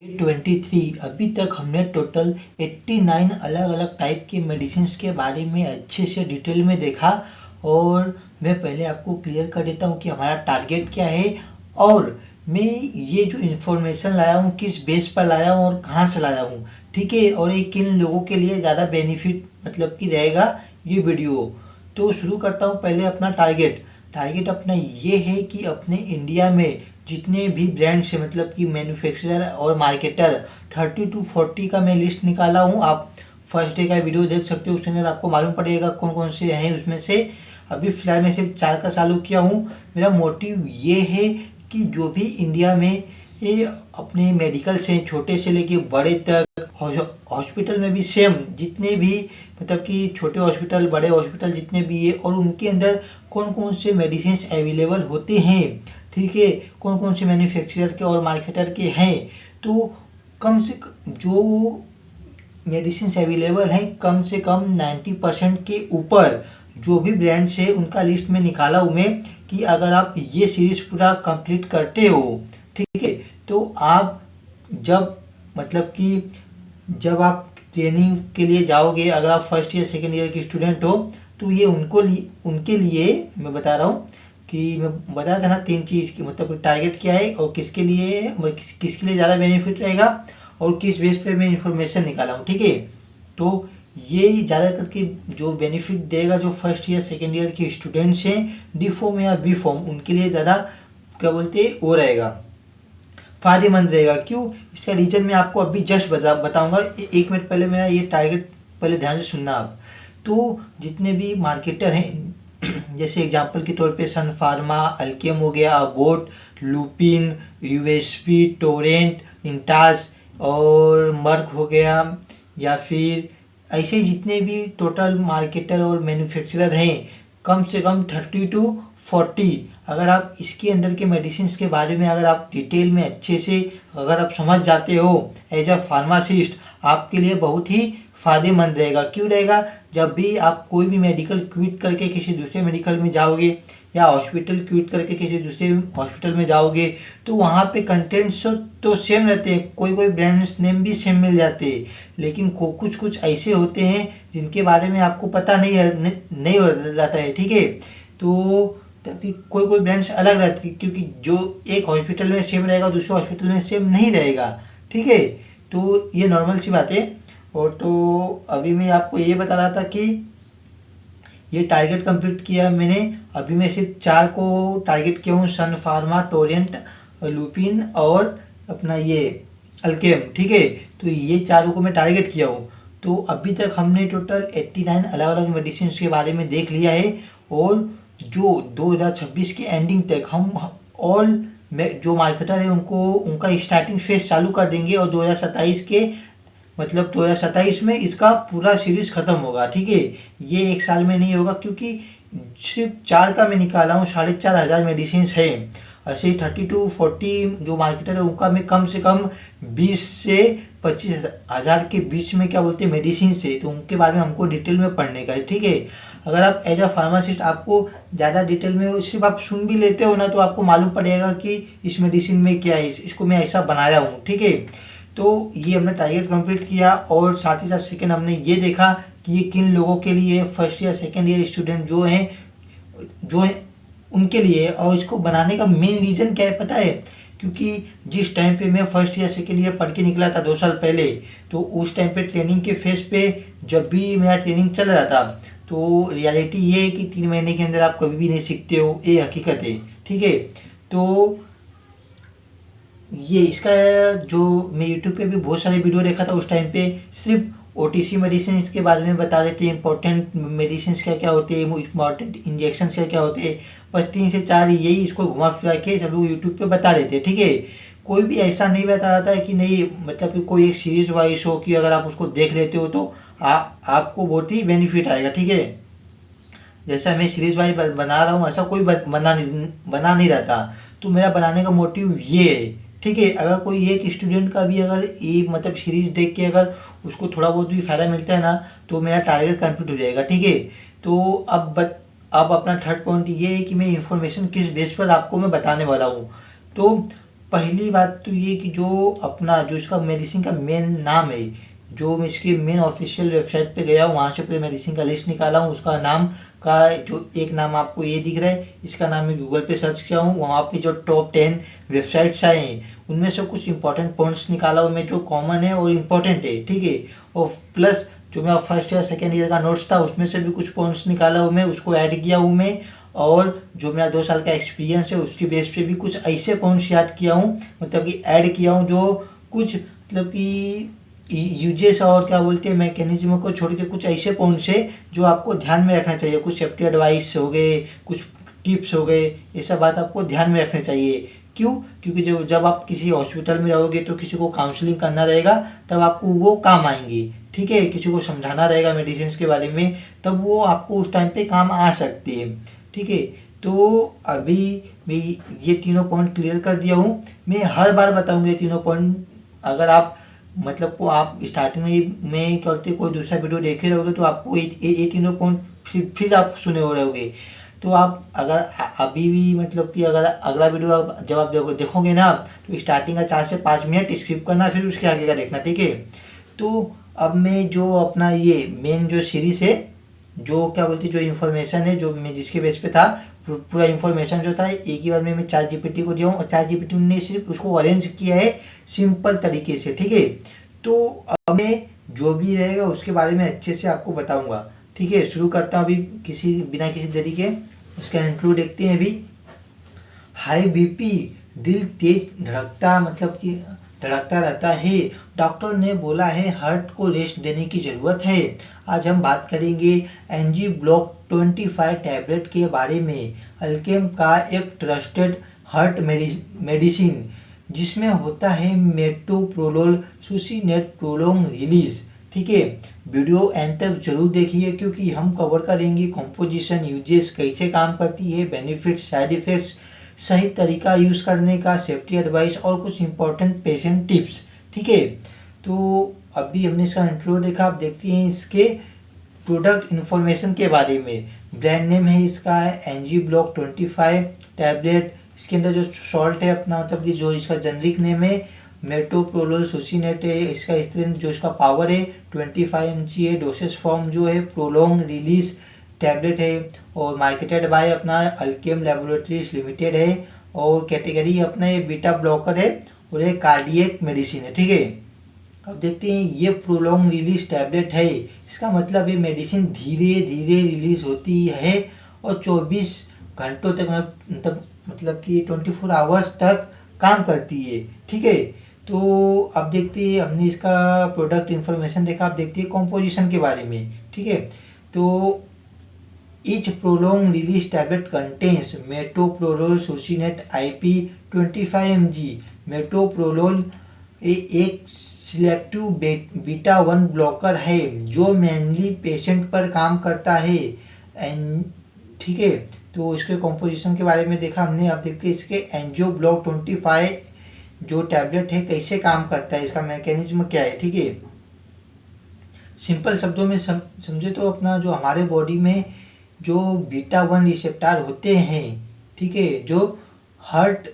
23 अभी तक हमने टोटल 89 अलग अलग टाइप के मेडिसिन के बारे में अच्छे से डिटेल में देखा। और मैं पहले आपको क्लियर कर देता हूँ कि हमारा टारगेट क्या है और मैं ये जो इन्फॉर्मेशन लाया हूँ किस बेस पर लाया हूँ और कहाँ से लाया हूँ, ठीक है। और ये किन लोगों के लिए ज़्यादा बेनिफिट मतलब कि रहेगा ये वीडियो। तो शुरू करता हूँ पहले अपना टारगेट अपना ये है कि अपने इंडिया में जितने भी ब्रांड्स हैं मतलब कि मैन्युफैक्चरर और मार्केटर 30 to 40 का मैं लिस्ट निकाला हूँ। आप फर्स्ट डे का वीडियो देख सकते हो, उसके अंदर आपको मालूम पड़ेगा कौन कौन से हैं उसमें से। अभी फ़िलहाल मैं सिर्फ 4 का चालू किया हूँ। मेरा मोटिव ये है कि जो भी इंडिया में ये अपने मेडिकल से छोटे से लेके बड़े तक हॉस्पिटल में भी सेम जितने भी मतलब कि छोटे हॉस्पिटल बड़े हॉस्पिटल जितने भी है और उनके अंदर कौन कौन से मेडिसिन अवेलेबल होते हैं, ठीक है, कौन कौन से मैन्युफैक्चरर के और मार्केटर के हैं। तो कम से जो मेडिसिन अवेलेबल हैं कम से कम 90% के ऊपर जो भी ब्रांड्स है उनका लिस्ट में निकाला हूँ मैं कि अगर आप ये सीरीज़ पूरा कंप्लीट करते हो, ठीक है, तो आप जब मतलब कि जब आप ट्रेनिंग के लिए जाओगे, अगर आप फर्स्ट ईयर सेकेंड ईयर के स्टूडेंट हो तो ये उनके लिए मैं बता रहा हूँ कि मैं बताया था ना 3 चीज़ की मतलब टारगेट क्या है और किसके लिए किसके लिए ज़्यादा बेनिफिट रहेगा और किस बेस पे मैं इंफॉर्मेशन निकाला हूँ, ठीक है। तो ये ज़्यादा करके जो बेनिफिट देगा जो फर्स्ट ईयर सेकेंड ईयर के स्टूडेंट्स हैं डी फॉर्म या बी फॉर्म उनके लिए ज़्यादा क्या बोलते हैं वो रहेगा, फ़ायदेमंद रहेगा। क्यों, इसका रीज़न मैं आपको अभी जस्ट बताऊंगा। एक मिनट पहले मेरा ये टारगेट पहले ध्यान से सुनना आप। तो जितने भी मार्केटर हैं जैसे एग्जांपल के तौर पे सन फार्मा, अल्केम हो गया, abode, Lupin, USP, Torrent, Intas और मर्क हो गया, या फिर ऐसे जितने भी टोटल मार्केटर और मैन्युफैक्चरर हैं कम से कम 30 to 40 अगर आप इसके अंदर के मेडिसिन के बारे में अगर आप डिटेल में अच्छे से अगर आप समझ जाते हो एज अ फार्मासिस्ट, आपके लिए बहुत ही फ़ायदेमंद रहेगा। क्यों रहेगा, जब भी आप कोई भी मेडिकल क्विट करके किसी दूसरे मेडिकल में जाओगे या हॉस्पिटल क्विट करके किसी दूसरे हॉस्पिटल में जाओगे तो वहाँ पे कंटेंट्स तो सेम रहते हैं, कोई कोई ब्रांड्स नेम भी सेम मिल जाते हैं, लेकिन कुछ कुछ ऐसे होते हैं जिनके बारे में आपको पता नहीं हो जाता है, ठीक है। तो तभी कोई कोई ब्रांड्स अलग रहती है क्योंकि जो एक हॉस्पिटल में सेम रहेगा दूसरे हॉस्पिटल में सेम नहीं रहेगा, ठीक है। तो ये नॉर्मल सी बात है। और तो अभी मैं आपको ये बता रहा था कि ये टारगेट कंप्लीट किया मैंने। अभी मैं सिर्फ 4 को टारगेट किया हूँ, सन फार्मा, टोरेंट, लुपिन और अपना ये अल्केम, ठीक है। तो ये 4 को मैं टारगेट किया हूँ। तो अभी तक हमने टोटल 89 अलग अलग मेडिसिन के बारे में देख लिया है और जो 2026 के एंडिंग तक हम ऑल जो मार्केटर है उनको उनका स्टार्टिंग फेज चालू कर देंगे और 2027 के मतलब 2027 में इसका पूरा सीरीज खत्म होगा, ठीक है। ये एक साल में नहीं होगा क्योंकि सिर्फ 4 का मैं निकाला हूँ, 4,500 मेडिसिन है। ऐसे ही 30 to 40 जो मार्केटर है उनका मैं कम से कम 20 से 25,000 के बीच में क्या बोलते हैं मेडिसिन से, तो उनके बारे में हमको डिटेल में पढ़ने का है, ठीक है। अगर आप एज अ फार्मासिस्ट आपको ज़्यादा डिटेल में सिर्फ आप सुन भी लेते हो ना तो आपको मालूम पड़ेगा कि इस मेडिसिन में क्या है, इसको मैं ऐसा बनाया हूँ, ठीक है। तो ये हमने टारगेट कंप्लीट किया और साथ ही साथ सेकंड हमने ये देखा कि ये किन लोगों के लिए first year second year student जो हैं उनके लिए। और इसको बनाने का मेन रीज़न क्या है पता है, क्योंकि जिस टाइम पे मैं फर्स्ट ईयर सेकंड ईयर पढ़ के निकला था 2 साल पहले, तो उस टाइम पे ट्रेनिंग के फेज पे जब भी मेरा ट्रेनिंग चल रहा था तो रियलिटी ये है कि 3 महीने के अंदर आप कभी भी नहीं सीखते हो, ये हकीकत है, ठीक है। तो ये इसका जो मैं यूट्यूब पे भी बहुत सारे वीडियो देखा था उस टाइम पे सिर्फ ओटीसी मेडिसिन के बारे में बता रहे थे, इंपॉर्टेंट मेडिसिन क्या क्या होते हैं, इंपॉर्टेंट इंजेक्शन क्या क्या होते हैं, बस 3 से 4 यही इसको घुमा फिरा के सब लोग यूट्यूब पे बता रहे थे, ठीक है। कोई भी ऐसा नहीं बता रहा था कि नहीं मतलब कि कोई एक सीरीज वाइज हो कि अगर आप उसको देख लेते हो तो आपको बहुत ही बेनिफिट आएगा, ठीक है। जैसा मैं सीरीज वाइज बना रहा हूँ ऐसा कोई बना नहीं रहा था, तो मेरा बनाने का मोटिव ये है, ठीक है। अगर कोई एक स्टूडेंट का भी अगर ये मतलब सीरीज देख के अगर उसको थोड़ा बहुत भी फ़ायदा मिलता है ना तो मेरा टारगेट कंप्लीट हो जाएगा, ठीक है। तो अब अपना थर्ड पॉइंट ये है कि मैं इंफॉर्मेशन किस बेस पर आपको मैं बताने वाला हूँ। तो पहली बात तो ये कि जो अपना जो इसका मेडिसिन का मेन नाम है, जो मैं इसकी मेन ऑफिशियल वेबसाइट पे गया हूँ, वहाँ से पूरे मेडिसिन का लिस्ट निकाला हूँ। उसका नाम का जो एक नाम आपको ये दिख रहा है, इसका नाम मैं गूगल पे सर्च किया हूँ। वहाँ पे जो टॉप 10 वेबसाइट्स आए हैं उनमें से कुछ इंपॉर्टेंट पॉइंट्स निकाला हूँ मैं, जो कॉमन है और इम्पोर्टेंट है, ठीक है। और प्लस जो मेरा फर्स्ट ईयर सेकेंड ईयर का नोट्स था उसमें से भी कुछ पॉइंट्स निकाला हूँ मैं, उसको ऐड किया हूँ मैं। और जो मेरा 2 साल का एक्सपीरियंस है उसके बेस पे भी कुछ ऐसे पॉइंट्स याद किया हूँ, मतलब कि ऐड किया हूँ, जो कुछ मतलब कि यूजेस और क्या बोलते हैं मैकेनिज्म को छोड़ के कुछ ऐसे पॉइंट्स है जो आपको ध्यान में रखना चाहिए। कुछ सेफ्टी एडवाइस हो गए, कुछ टिप्स हो गए, ये सब बात आपको ध्यान में रखना चाहिए। क्यों? क्योंकि जब आप किसी हॉस्पिटल में रहोगे तो किसी को काउंसलिंग करना रहेगा, तब आपको वो काम आएंगी, ठीक है। किसी को समझाना रहेगा मेडिसिन के बारे में, तब वो आपको उस टाइम पे काम आ सकती है, ठीक है। तो अभी मैं ये तीनों पॉइंट क्लियर कर दिया हूँ। मैं हर बार बताऊँगा ये तीनों पॉइंट। अगर आप मतलब को आप स्टार्टिंग में क्या बोलते कोई दूसरा वीडियो देखे रहोगे तो आपको ये तीनों पॉइंट फिर आप सुने हो रहोगे। तो आप अगर अभी भी मतलब कि अगर अगला वीडियो जब आप देखोगे ना, तो स्टार्टिंग का 4 से 5 मिनट स्किप करना, फिर उसके आगे का देखना, ठीक है। तो अब मैं जो अपना ये मेन जो सीरीज है, जो क्या बोलते जो इन्फॉर्मेशन है, जो मैं जिसके बेस पे था, पूरा इन्फॉर्मेशन जो था एक ही बार में मैं चैट जीपीटी को दिया हूँ, और चैट जीपीटी ने सिर्फ उसको अरेंज किया है सिंपल तरीके से, ठीक है। तो अब मैं जो भी रहेगा उसके बारे में अच्छे से आपको बताऊंगा, ठीक है। शुरू करता हूँ अभी बिना किसी देरी के। उसका इंट्रो देखते हैं अभी। हाई बीपी, दिल तेज धड़कता मतलब कि धड़कता रहता है, डॉक्टर ने बोला है हार्ट को रेस्ट देने की ज़रूरत है। आज हम बात करेंगे एनजी ब्लॉक 25 टैबलेट के बारे में। अल्केम का एक ट्रस्टेड हार्ट मेडिसिन जिसमें होता है मेटोप्रोलोल सुसीनेट प्रोलोंग रिलीज, ठीक है। वीडियो एंड तक जरूर देखिए क्योंकि हम कवर करेंगे कंपोजिशन, यूजेस, कैसे काम करती है, बेनिफिट्स, साइड इफेक्ट्स, सही तरीका यूज़ करने का, सेफ्टी एडवाइस और कुछ इंपॉर्टेंट पेशेंट टिप्स, ठीक है। तो अभी हमने इसका इंट्रो देखा, आप देखते हैं इसके प्रोडक्ट इन्फॉर्मेशन के बारे में। ब्रांड नेम है इसका एनजी ब्लॉक 25 टैबलेट। इसके अंदर जो सॉल्ट है अपना मतलब कि जो इसका जेनरिक नेम है मेटोप्रोलोल सुसीनेट है। इसका स्ट्रेंथ जो इसका पावर है 25 mg है। डोसेज फॉर्म जो है प्रोलोंग रिलीज टैबलेट है, और मार्केटेड बाय अपना अल्केम लैबोरेटरीज लिमिटेड है, और कैटेगरी अपना ये बीटा ब्लॉकर है, और ये कार्डियक मेडिसिन है, ठीक है। अब देखते हैं ये प्रोलोंग रिलीज टैबलेट है, इसका मतलब ये मेडिसिन धीरे धीरे रिलीज होती है और 24 घंटों तक मतलब कि 24 आवर्स तक काम करती है, ठीक है। तो अब देखते हैं, हमने इसका प्रोडक्ट इन्फॉर्मेशन देखा, अब देखते हैं कॉम्पोजिशन के बारे में, ठीक है। तो each prolonged release tablet contains metoprolol succinate IP 25 mg। metoprolol एक सिलेक्टिव बीटा 1 ब्लॉकर है जो मेनली पेशेंट पर काम करता है, ठीक है। तो इसके कॉम्पोजिशन के बारे में देखा हमने। अब देखते हैं इसके एंजियो ब्लॉक 25 जो टैबलेट है कैसे काम करता है, इसका मैकेनिज्म क्या है, ठीक है। सिंपल शब्दों में समझे तो अपना जो हमारे बॉडी में जो बीटा 1 रिसेप्टर होते हैं, ठीक है, जो हार्ट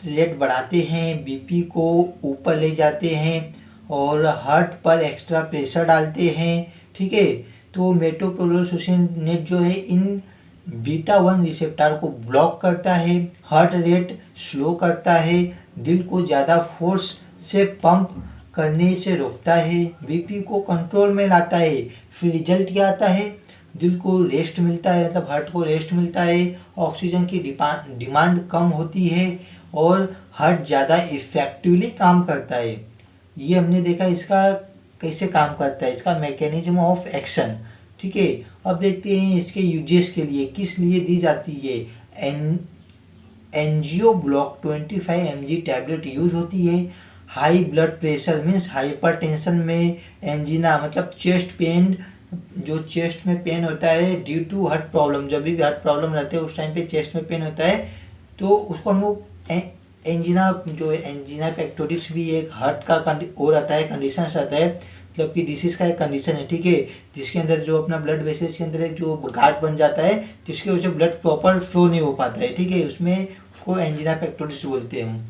रेट बढ़ाते हैं, बीपी को ऊपर ले जाते हैं और हार्ट पर एक्स्ट्रा प्रेशर डालते हैं, ठीक है। तो मेटोप्रोलोल सुसीनेट जो है इन बीटा 1 रिसेप्टर को ब्लॉक करता है, हार्ट रेट स्लो करता है, दिल को ज़्यादा फोर्स से पंप करने से रोकता है, बीपी को कंट्रोल में लाता है। फिर रिजल्ट क्या आता है, दिल को रेस्ट मिलता है, मतलब हार्ट को रेस्ट मिलता है, ऑक्सीजन की डिमांड कम होती है और हार्ट ज़्यादा इफेक्टिवली काम करता है। ये हमने देखा इसका कैसे काम करता है, इसका मैकेनिज्म ऑफ एक्शन, ठीक है। अब देखते हैं इसके यूजेस के लिए किस लिए दी जाती है। NGO block 25 mg tablet use होती है high blood pressure means hypertension में, एंजीना मतलब चेस्ट पेन, जो चेस्ट में पेन होता है ड्यू टू हार्ट प्रॉब्लम, जब भी हार्ट प्रॉब्लम रहते हैं उस टाइम पे चेस्ट में पेन होता है, तो उसको हम लोग एंजीना, जो एंजीना पेक्टोरिस भी एक हार्ट का वो रहता है, कंडीशन रहता है, मतलब कि डिसीज का एक कंडीशन है, ठीक है, जिसके अंदर जो अपना ब्लड वेसल्स के अंदर एक जो गार्ड बन जाता है जिसकी वजह से ब्लड प्रॉपर फ्लो नहीं हो पाता है, ठीक है, उसमें उसको एंजीना पेक्टोरिस बोलते हैं हम।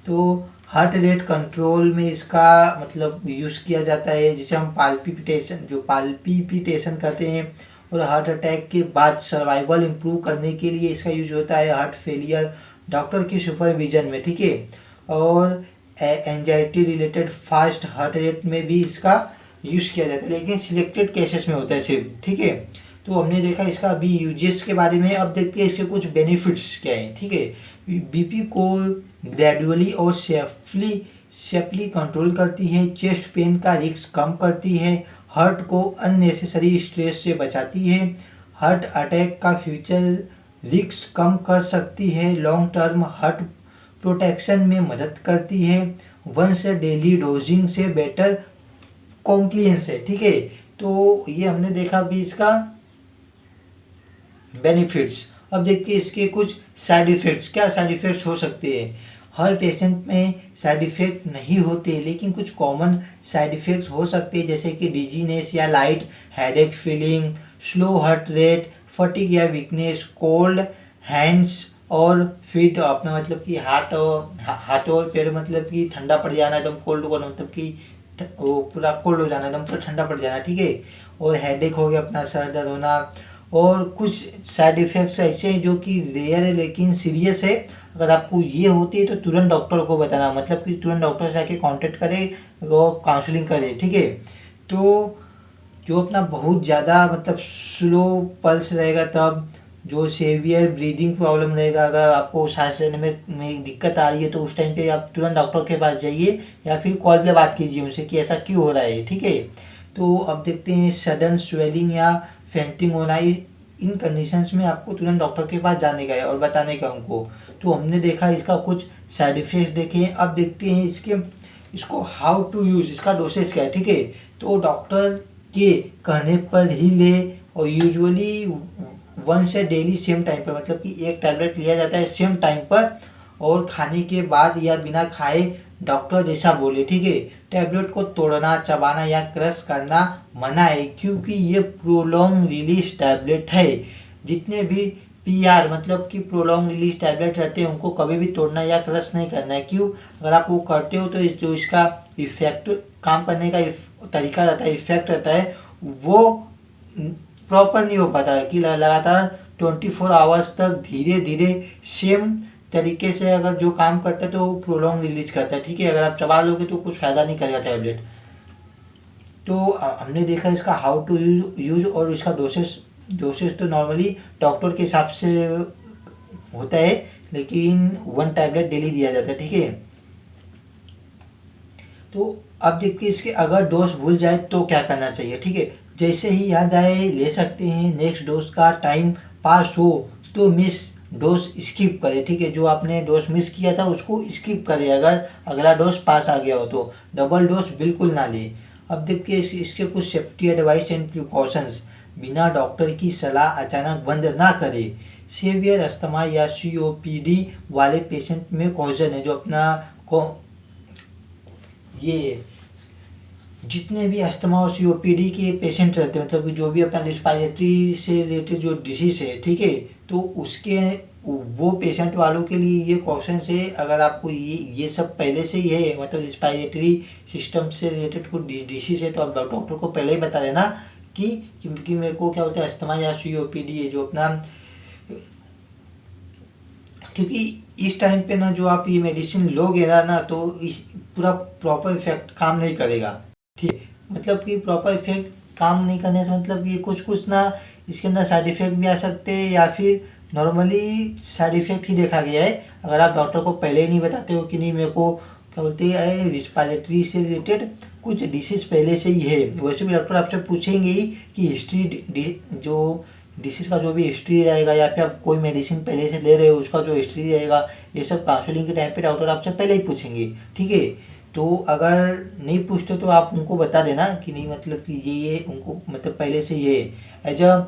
तो हार्ट रेट कंट्रोल में इसका मतलब यूज़ किया जाता है, जिसे हम पाल्पिटेशन करते हैं। और हार्ट अटैक के बाद सर्वाइवल इम्प्रूव करने के लिए इसका यूज होता है। हार्ट फेलियर डॉक्टर की सुपरविजन में, ठीक है। और anxiety related fast heart rate में भी इसका यूज़ किया जाता है, लेकिन सिलेक्टेड केसेस में होता है सिर्फ, ठीक है। तो हमने देखा इसका अभी यूजेस के बारे में। अब देखते हैं इसके कुछ बेनिफिट्स क्या हैं, ठीक है। बीपी को ग्रेजुअली और सेफली कंट्रोल करती है। चेस्ट पेन का रिस्क कम करती है। हार्ट को अननेसेसरी स्ट्रेस से बचाती है। हार्ट अटैक का फ्यूचर रिस्क कम कर सकती है। लॉन्ग टर्म हार्ट प्रोटेक्शन में मदद करती है। वंस डेली डोजिंग से बेटर कॉम्प्लियंस है, ठीक है। तो ये हमने देखा भी इसका बेनिफिट्स। अब देखते हैं इसके कुछ साइड इफ़ेक्ट्स। क्या साइड इफ़ेक्ट्स हो सकते हैं? हर पेशेंट में साइड इफ़ेक्ट नहीं होते, लेकिन कुछ कॉमन साइड इफ़ेक्ट्स हो सकते हैं, जैसे कि डिजीनेस या light headache feeling, slow heart rate, fatigue या वीकनेस, कोल्ड हैंड्स और फीट, अपना मतलब कि हाथ और पैर मतलब कि ठंडा पड़ जाना, एकदम कोल्ड होना, मतलब कि वो पूरा कोल्ड हो जाना, एकदम तो ठंडा पड़ जाना, ठीक है। और हेडेक हो गया, अपना सर दर्द होना। और कुछ साइड इफ़ेक्ट्स ऐसे हैं जो कि रेयर है लेकिन सीरियस है। अगर आपको ये होती है तो तुरंत डॉक्टर को बताना, मतलब कि तुरंत डॉक्टर से आके कांटेक्ट करें और काउंसलिंग करें, ठीक है। तो जो अपना बहुत ज़्यादा मतलब स्लो पल्स रहेगा, तब जो सेवियर ब्रीदिंग प्रॉब्लम रहेगा, अगर आपको सांस लेने में दिक्कत आ रही है, तो उस टाइम पे आप तुरंत डॉक्टर के पास जाइए या फिर कॉल पे बात कीजिए उनसे कि ऐसा क्यों हो रहा है, ठीक है। तो अब देखते हैं सडन स्वेलिंग या फेंटिंग होना, इन कंडीशंस में आपको तुरंत डॉक्टर के पास जाने का है और बताने का उनको। तो हमने देखा इसका कुछ साइड इफ़ेक्ट्स देखे हैं। अब देखते हैं इसको हाउ टू यूज़, इसका डोसेज क्या है, ठीक है। तो डॉक्टर के कहने पर ही ले, और यूजुअली वन से डेली सेम टाइम पर, मतलब कि एक टैबलेट लिया जाता है सेम टाइम पर, और खाने के बाद या बिना खाए डॉक्टर जैसा बोले, ठीक है। टैबलेट को तोड़ना, चबाना या क्रश करना मना है, क्योंकि ये प्रोलॉन्ग रिलीज टैबलेट है। जितने भी पीआर मतलब कि प्रोलॉन्ग रिलीज टैबलेट रहते हैं उनको कभी भी तोड़ना या क्रश नहीं करना है। क्यों? अगर आप वो करते हो तो जो इसका इफेक्ट, काम करने का तरीका रहता है, इफेक्ट रहता है, वो प्रॉपर नहीं हो पाता है कि लगातार 24 आवर्स तक धीरे धीरे सेम तरीके से अगर जो काम करता है तो वो प्रोलॉन्ग रिलीज करता है, ठीक है। अगर आप चबा लोगे तो कुछ फ़ायदा नहीं करेगा टैबलेट। तो हमने देखा इसका हाउ टू यूज और इसका डोसेज तो नॉर्मली डॉक्टर के हिसाब से होता है, लेकिन 1 टैबलेट डेली दिया जाता है, ठीक है। तो अब देखिए इसके अगर डोज भूल जाए तो क्या करना चाहिए, ठीक है। जैसे ही याद आए ले सकते हैं। नेक्स्ट डोज का टाइम पास हो तो मिस डोज स्किप करें, ठीक है। जो आपने डोज मिस किया था उसको स्किप करें अगर अगला डोज पास आ गया हो तो। डबल डोज बिल्कुल ना ले। अब देखिए इसके कुछ सेफ्टी एडवाइस एंड प्रिकॉशंस। बिना डॉक्टर की सलाह अचानक बंद ना करें। सीवियर अस्थमा या COPD वाले पेशेंट में कॉजन है, जो अपना ये जितने भी अस्थमा और COPD के पेशेंट रहते हैं, मतलब जो भी अपना रिस्पायरेटरी से रिलेटेड जो डिसीज़ है, ठीक है, तो उसके वो पेशेंट वालों के लिए ये क्वेश्चन है। अगर आपको ये सब पहले से ही है, मतलब रिस्पायरेटरी सिस्टम से रिलेटेड कुछ डिसीज़ है, तो आप डॉक्टर को पहले ही बता देना कि मेरे को क्या होता है, अस्थमा या COPD है, जो अपना, क्योंकि इस टाइम पे ना जो आप ये मेडिसिन लोगे ना तो इस पूरा प्रॉपर इफेक्ट काम नहीं करेगा, ठीक। मतलब कि प्रॉपर इफेक्ट काम नहीं करने से मतलब कि कुछ ना इसके अंदर साइड इफेक्ट भी आ सकते हैं, या फिर नॉर्मली साइड इफेक्ट ही देखा गया है। अगर आप डॉक्टर को पहले ही नहीं बताते हो कि नहीं मेरे को क्या बोलते हैं रिस्पायरेटरी से रिलेटेड कुछ डिसीज़ पहले से ही है, वैसे भी डॉक्टर आपसे पूछेंगे ही कि हिस्ट्री, जो डिसीज़ का जो भी हिस्ट्री रहेगा, या फिर आप कोई मेडिसिन पहले से ले रहे हो उसका जो हिस्ट्री रहेगा, ये सब काउंसलिंग के टाइम पे डॉक्टर आपसे पहले ही पूछेंगे, ठीक है। तो अगर नहीं पूछते तो आप उनको बता देना कि नहीं, मतलब कि ये उनको मतलब पहले से ये एज अ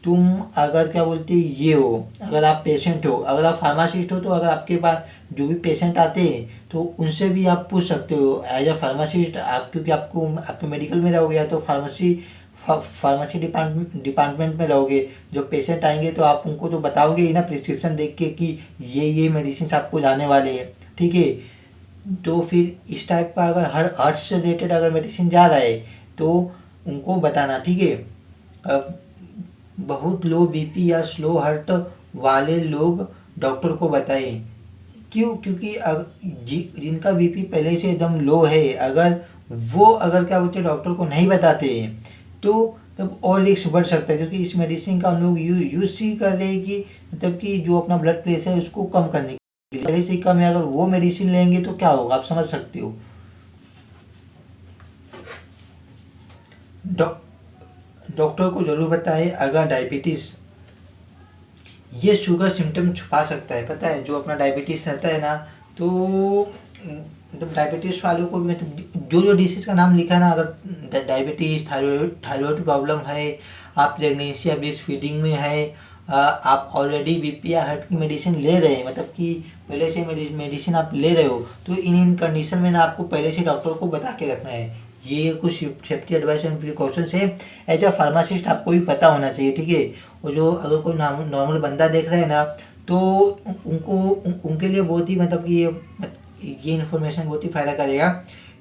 तुम अगर क्या बोलते ये हो, अगर आप पेशेंट हो, अगर आप फार्मासिस्ट हो, तो अगर आपके पास जो भी पेशेंट आते हैं तो उनसे भी आप पूछ सकते हो एज अ फार्मासिस्ट। आप क्योंकि आप मेडिकल में रहोगे या तो फार्मेसी डिपार्टमेंट में रहोगे, जब पेशेंट आएंगे तो आप उनको तो बताओगे ही ना प्रिस्क्रिप्शन देख के कि ये मेडिसिन आपको जाने वाले हैं, ठीक है। तो फिर इस टाइप का अगर हार्ट से रिलेटेड अगर मेडिसिन जा रहा है तो उनको बताना, ठीक है। अब बहुत लो बीपी या स्लो हार्ट वाले लोग डॉक्टर को बताएं। क्यों? क्योंकि जिनका बीपी पहले से एकदम लो है, अगर वो अगर क्या बोलते हैं डॉक्टर को नहीं बताते हैं तो तब और रिस्क बढ़ सकता है, क्योंकि इस मेडिसिन का हम लोग यूज़ ही कर रहे हैं कि मतलब कि जो अपना ब्लड प्रेशर है उसको कम करने के लिए। पहले से ही कम है, अगर वो मेडिसिन लेंगे तो क्या होगा आप समझ सकते हो। डॉक्टर को ज़रूर बताएं अगर डायबिटीज़, ये शुगर सिम्टम छुपा सकता है, पता है। जो अपना डायबिटीज़ रहता है ना, तो मतलब डायबिटीज़ वालों को भी मतलब जो डिसीज़ का नाम लिखा है ना, अगर डायबिटीज़, थायराइड प्रॉब्लम है, आप प्रेगनेंसी या ब्रेस्ट फीडिंग में है, आप ऑलरेडी बीपी या हार्ट की मेडिसिन ले रहे हैं, मतलब कि पहले से मेडिसिन आप ले रहे हो, तो इन कंडीशन में ना आपको पहले से डॉक्टर को बता के रखना है। ये कुछ सेफ्टी एडवाइस एंड प्रिकॉशंस है, एज अ फार्मासिस्ट आपको भी पता होना चाहिए, ठीक है। और जो अगर कोई नॉर्मल बंदा देख रहा है ना, तो उनके लिए बहुत ही मतलब कि ये इन्फॉर्मेशन बहुत ही फ़ायदा करेगा।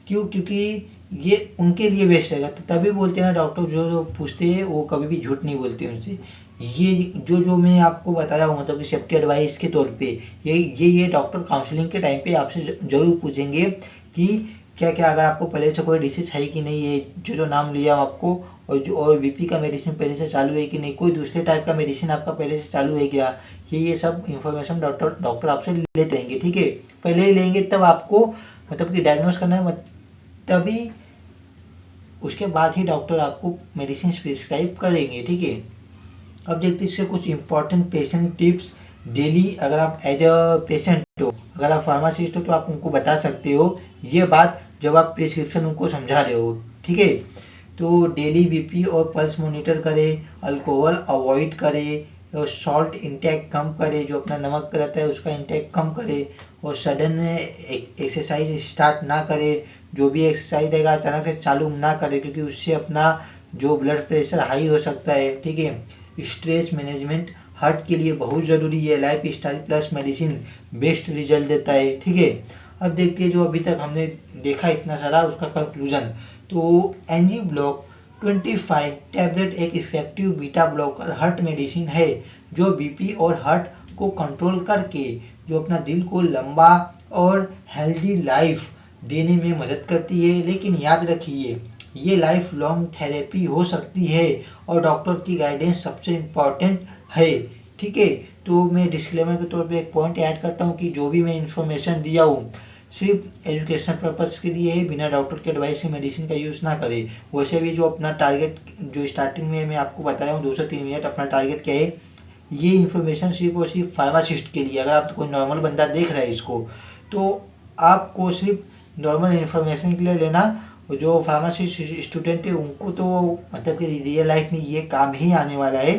क्यों? क्योंकि ये उनके लिए बेस्ट रहेगा। तो तभी बोलते हैं ना डॉक्टर, जो जो पूछते हैं वो कभी भी झूठ नहीं बोलते उनसे। ये जो मैं आपको बताया हूँ मतलब कि सेफ्टी एडवाइस के तौर पे, ये डॉक्टर काउंसलिंग के टाइम पे आपसे ज़रूर पूछेंगे कि क्या क्या अगर आपको पहले से कोई डिसीज है कि नहीं है, जो नाम लिया आपको, और बीपी का मेडिसिन पहले से चालू है कि नहीं, कोई दूसरे टाइप का मेडिसिन आपका पहले से चालू है क्या, ये सब इन्फॉर्मेशन डॉक्टर आपसे लेते रहेंगे, ठीक है। पहले ही लेंगे तब आपको मतलब कि डायग्नोस करना है, तभी उसके बाद ही डॉक्टर आपको मेडिसिन प्रिस्क्राइब करेंगे, ठीक है। अब देखते हैं इससे कुछ इंपॉर्टेंट पेशेंट टिप्स डेली, अगर आप एज अ पेशेंट हो, अगर आप फार्मासिस्ट हो तो आप उनको बता सकते हो ये बात जब आप प्रिस्क्रिप्शन उनको समझा रहे हो, ठीक है। तो डेली बीपी और पल्स मॉनिटर करें, अल्कोहल अवॉइड करें, और सॉल्ट इंटेक कम करें, जो अपना नमक रहता है उसका इंटेक कम करें, और सडन एक्सरसाइज स्टार्ट ना करें। जो भी एक्सरसाइज देगा अचानक से चालू ना करें, क्योंकि उससे अपना जो ब्लड प्रेशर हाई हो सकता है, ठीक है। स्ट्रेस मैनेजमेंट हार्ट के लिए बहुत ज़रूरी है। Life style plus medicine best result देता है, ठीक है। अब देखते हैं जो अभी तक हमने देखा इतना सारा, उसका कंक्लूजन। तो एनजी ब्लॉक 25 टैबलेट एक effective beta blocker heart medicine है, जो बीपी और हार्ट को कंट्रोल करके जो अपना दिल को लंबा और हेल्दी लाइफ देने में मदद करती है। लेकिन याद रखिए, ये लाइफ लॉन्ग थेरेपी हो सकती है और डॉक्टर की गाइडेंस सबसे इम्पॉर्टेंट है, ठीक है। तो मैं डिस्क्लेमर के तौर पे एक पॉइंट ऐड करता हूँ कि जो भी मैं इन्फॉर्मेशन दिया हूँ सिर्फ एजुकेशनल पर्पज़ के लिए है, बिना डॉक्टर के एडवाइस से मेडिसिन का यूज़ ना करें। वैसे भी जो अपना टारगेट, जो स्टार्टिंग में मैं आपको बताया हूँ 2 से 3 मिनट अपना टारगेट क्या है, ये इन्फॉर्मेशन सिर्फ और सिर्फ फार्मासिस्ट के लिए। अगर आप कोई नॉर्मल बंदा देख रहा है इसको, तो आपको सिर्फ नॉर्मल इन्फॉर्मेशन के लिए लेना। जो फार्मासिस्ट स्टूडेंट है उनको तो मतलब कि रियल लाइफ में ये काम ही आने वाला है।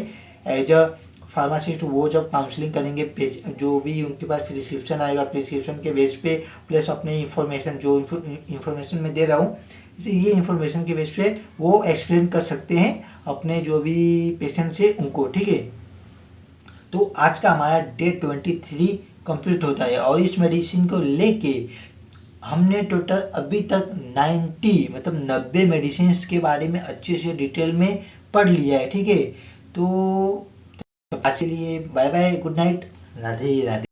एज अ फार्मासिस्ट वो जब काउंसलिंग करेंगे, जो भी उनके पास प्रिस्क्रिप्शन आएगा, प्रिस्क्रिप्शन के बेस पे प्लस अपने इन्फॉर्मेशन, जो इन्फॉर्मेशन मैं दे रहा हूँ, ये इन्फॉर्मेशन के बेस पे वो एक्सप्लेन कर सकते हैं अपने जो भी पेशेंट्स है उनको, ठीक है। तो आज का हमारा डे 23 कंप्लीट होता है, और इस मेडिसिन को लेके हमने टोटल अभी तक 90 मतलब 90 मेडिसिन के बारे में अच्छे से डिटेल में पढ़ लिया है, ठीक है। तो आज के लिए bye bye, good night, Radhe Radhe.